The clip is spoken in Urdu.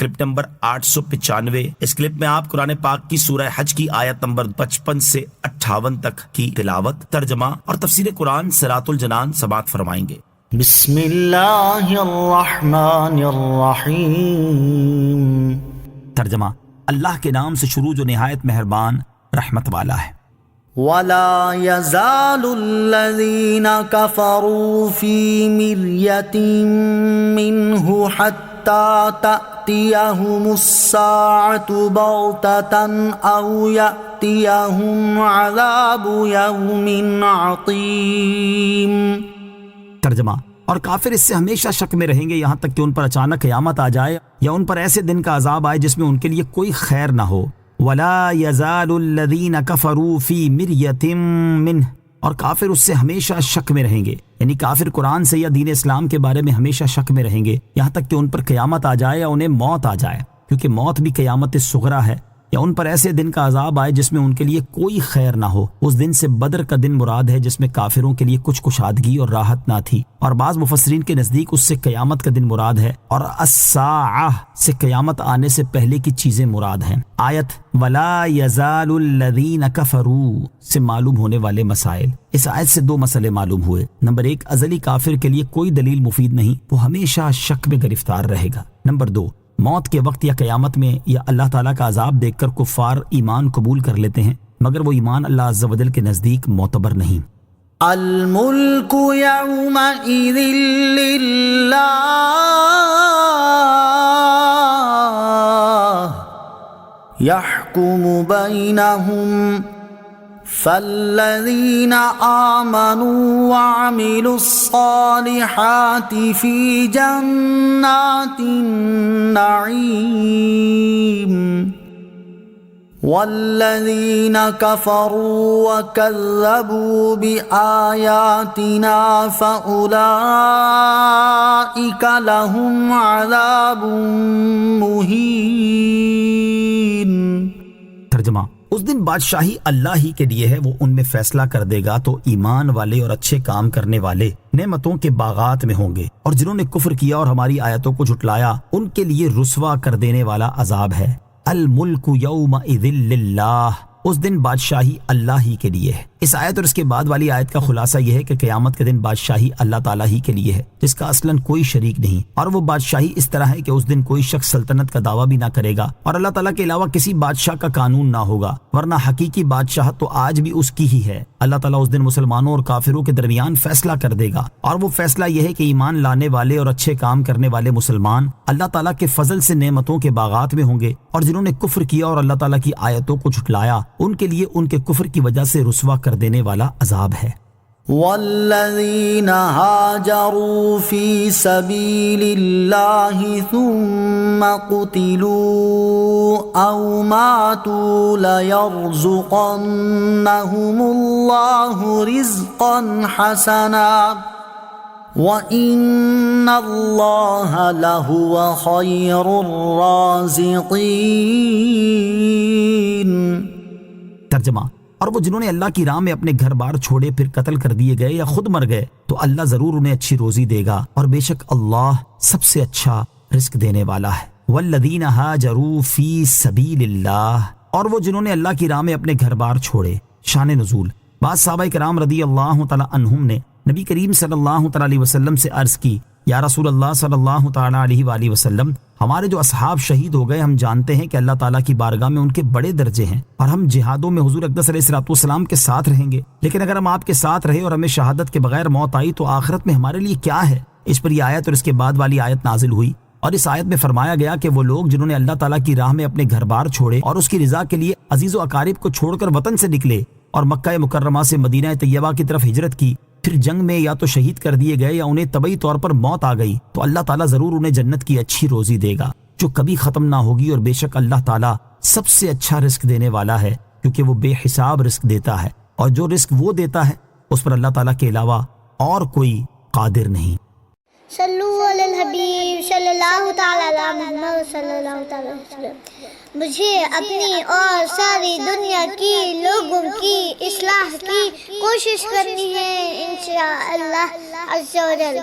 Clip number 895۔ اس کلپ میں آپ قرآن پاک کی سورہ حج کی آیت نمبر 55 سے 58 تک کی تلاوت، ترجمہ اور تفسیر قرآن صراط الجنان سماعت فرمائیں گے۔ بسم اللہ الرحمن الرحیم۔ ترجمہ، اللہ کے نام سے شروع جو نہایت مہربان رحمت والا ہے۔ وَلَا يَزَالُ الَّذِينَ كَفَرُوا فِي مِرْيَةٍ مِّنْهُ حَتَّى تَأْتِيَهُمُ السَّاعَةُ بَغْتَةً أَوْ يَأْتِيَهُمْ عَذَابُ يَوْمٍ عَقِيمٍ۔ ترجمہ، اور کافر اس سے ہمیشہ شک میں رہیں گے یہاں تک کہ ان پر اچانک قیامت آ جائے یا ان پر ایسے دن کا عذاب آئے جس میں ان کے لیے کوئی خیر نہ ہو۔ وَلَا يَزَالُ الَّذِينَ كَفَرُوا فِي مِرْيَةٍ مِّنْهُ، اور کافر اس سے ہمیشہ شک میں رہیں گے، یعنی کافر قرآن سے یا دین اسلام کے بارے میں ہمیشہ شک میں رہیں گے یہاں تک کہ ان پر قیامت آ جائے یا انہیں موت آ جائے، کیونکہ موت بھی قیامت صغریٰ ہے، یا ان پر ایسے دن کا عذاب آئے جس میں ان کے لیے کوئی خیر نہ ہو۔ اس دن سے بدر کا دن مراد ہے جس میں کافروں کے لیے کچھ کشادگی اور راحت نہ تھی، اور بعض مفسرین کے نزدیک اس سے قیامت کا دن مراد ہے، اور الساعہ سے قیامت آنے سے پہلے کی چیزیں مراد ہیں۔ آیت وَلَا يَزَالُ الَّذِينَ كَفَرُوا سے معلوم ہونے والے مسائل۔ اس آیت سے دو مسئلے معلوم ہوئے۔ نمبر 1، ازلی کافر کے لیے کوئی دلیل مفید نہیں، وہ ہمیشہ شک میں گرفتار رہے گا۔ نمبر 2، موت کے وقت یا قیامت میں یا اللہ تعالیٰ کا عذاب دیکھ کر کفار ایمان قبول کر لیتے ہیں، مگر وہ ایمان اللہ عز و جل کے نزدیک معتبر نہیں۔ الملک یومئذ للہ یحکم بینہم فالذین آمنوا وعملوا الصالحات فی جنات النعیم والذین کفروا وکذبوا بآیاتنا فأولئک لهم عذاب مہین۔ ترجمہ، اس دن بادشاہی اللہ ہی کے لیے ہے، وہ ان میں فیصلہ کر دے گا تو ایمان والے اور اچھے کام کرنے والے نعمتوں کے باغات میں ہوں گے، اور جنہوں نے کفر کیا اور ہماری آیتوں کو جھٹلایا ان کے لیے رسوا کر دینے والا عذاب ہے۔ الملک یومئذ للہ، اس دن بادشاہی اللہ ہی کے لیے ہے۔ اس آیت اور اس کے بعد والی آیت کا خلاصہ یہ ہے کہ قیامت کے دن بادشاہی اللہ تعالیٰ ہی کے لیے ہے، جس کا اصلاً کوئی شریک نہیں، اور وہ بادشاہی اس طرح ہے کہ اس دن کوئی شخص سلطنت کا دعویٰ بھی نہ کرے گا اور اللہ تعالیٰ کے علاوہ کسی بادشاہ کا قانون نہ ہوگا، ورنہ حقیقی بادشاہت تو آج بھی اس کی ہی ہے۔ اللہ تعالیٰ اس دن مسلمانوں اور کافروں کے درمیان فیصلہ کر دے گا، اور وہ فیصلہ یہ ہے کہ ایمان لانے والے اور اچھے کام کرنے والے مسلمان اللہ تعالیٰ کے فضل سے نعمتوں کے باغات میں ہوں گے، اور جنہوں نے کفر کیا اور اللہ تعالیٰ کی آیتوں کو جھٹلایا ان کے لیے ان کے کفر کی وجہ سے رسوا کر دینے والا عذاب ہے۔ والذین ہاجروا فی سبیل اللہ ثم قتلوا او ماتوا لیرزقنہم اللہ رزقا حسنا وَإِنَّ اللَّهَ لَهُوَ خَيْرُ الرَّازِقِينَ۔ ترجمہ، اور وہ جنہوں نے اللہ کی راہ میں اپنے گھر بار چھوڑے پھر قتل کر دیے گئے یا خود مر گئے تو اللہ ضرور انہیں اچھی روزی دے گا، اور بے شک اللہ سب سے اچھا رزق دینے والا ہے۔ والذین ہاجروا فی سبیل اللہ، اور وہ جنہوں نے اللہ کی راہ میں اپنے گھر بار چھوڑے۔ شان نزول، بعض صحابہ کرام رضی اللہ تعالی عنہم نے نبی کریم صلی اللہ تعالی علیہ وسلم سے عرض کی، یا رسول اللہ صلی اللہ تعالی علیہ وآلہ وسلم، ہمارے جو اصحاب شہید ہو گئے ہم جانتے ہیں کہ اللہ تعالیٰ کی بارگاہ میں ان کے بڑے درجے ہیں، اور ہم جہادوں میں حضور اقدس علیہ السلام کے ساتھ رہیں گے، لیکن اگر ہم آپ کے ساتھ رہے اور ہمیں شہادت کے بغیر موت آئی تو آخرت میں ہمارے لیے کیا ہے؟ اس پر یہ آیت اور اس کے بعد والی آیت نازل ہوئی، اور اس آیت میں فرمایا گیا کہ وہ لوگ جنہوں نے اللہ تعالیٰ کی راہ میں اپنے گھر بار چھوڑے اور اس کی رضا کے لیے عزیز و اقارب کو چھوڑ کر وطن سے نکلے اور مکہ مکرمہ سے مدینہ طیبہ کی طرف ہجرت کی، پھر جنگ میں یا تو شہید کر دیے گئے یا انہیں طبعی طور پر موت آ گئی، تو اللہ تعالیٰ ضرور انہیں جنت کی اچھی روزی دے گا جو کبھی ختم نہ ہوگی، اور بے شک اللہ تعالیٰ سب سے اچھا رزق دینے والا ہے، کیونکہ وہ بے حساب رزق دیتا ہے، اور جو رزق وہ دیتا ہے اس پر اللہ تعالیٰ کے علاوہ اور کوئی قادر نہیں۔ صلو علی الحبیب صلی اللہ تعالی علی محمد صلی اللہ تعالی وسلم۔ مجھے اپنی اور ساری دنیا کی لوگوں کی اصلاح کی کوشش کرنی ہے انشاءاللہ عز و جل۔